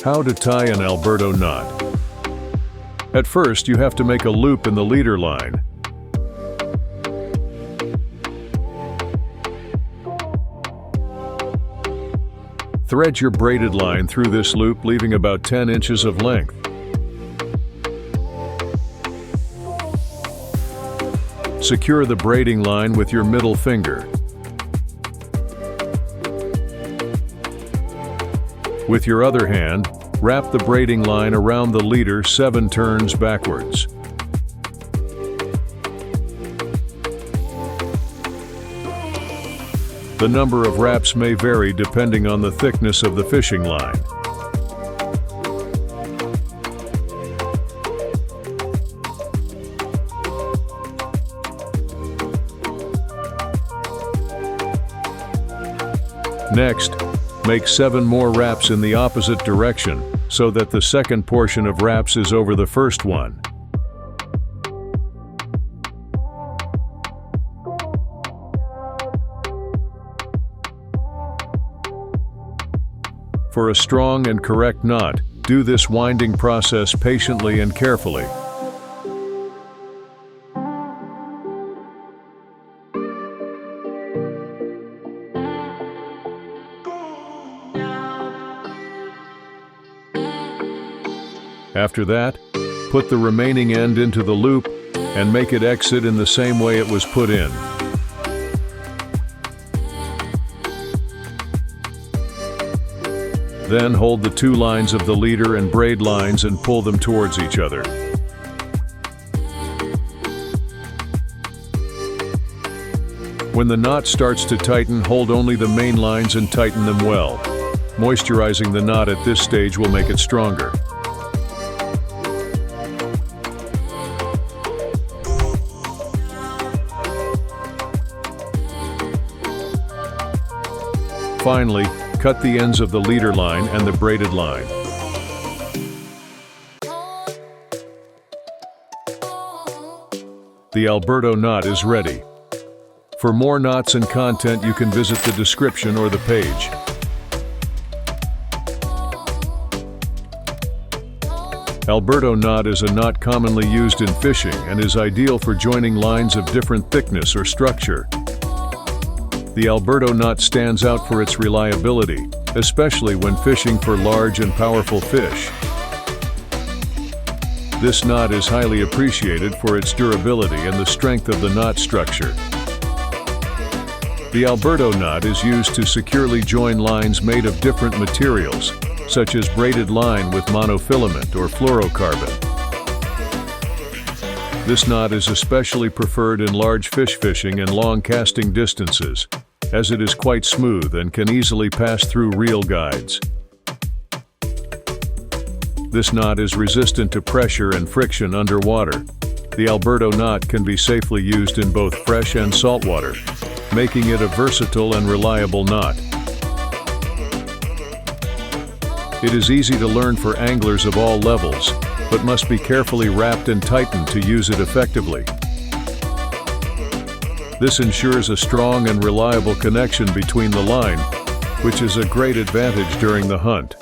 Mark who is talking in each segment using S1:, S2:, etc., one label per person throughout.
S1: How to tie an Alberto knot. At first, you have to make a loop in the leader line. Thread your braided line through this loop, leaving about 10 inches of length. Secure the braiding line with your middle finger. With your other hand, wrap the braiding line around the leader 7 turns backwards. The number of wraps may vary depending on the thickness of the fishing line. Next, make 7 more wraps in the opposite direction so that the second portion of wraps is over the first one. For a strong and correct knot, do this winding process patiently and carefully. After that, put the remaining end into the loop and make it exit in the same way it was put in. Then hold the 2 lines of the leader and braid lines and pull them towards each other. When the knot starts to tighten, hold only the main lines and tighten them well. Moisturizing the knot at this stage will make it stronger. Finally, cut the ends of the leader line and the braided line. The Alberto knot is ready. For more knots and content, you can visit the description or the page. Alberto knot is a knot commonly used in fishing and is ideal for joining lines of different thickness or structure. The Alberto knot stands out for its reliability, especially when fishing for large and powerful fish. This knot is highly appreciated for its durability and the strength of the knot structure. The Alberto knot is used to securely join lines made of different materials, such as braided line with monofilament or fluorocarbon. This knot is especially preferred in large fish fishing and long casting distances, as it is quite smooth and can easily pass through reel guides. This knot is resistant to pressure and friction underwater. The Alberto knot can be safely used in both fresh and saltwater, making it a versatile and reliable knot. It is easy to learn for anglers of all levels, but must be carefully wrapped and tightened to use it effectively. This ensures a strong and reliable connection between the line, which is a great advantage during the hunt.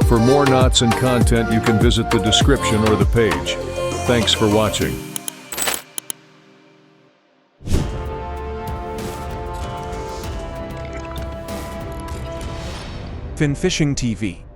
S1: For more knots and content, you can visit the description or the page. Thanks for watching.
S2: Fin Fishing TV.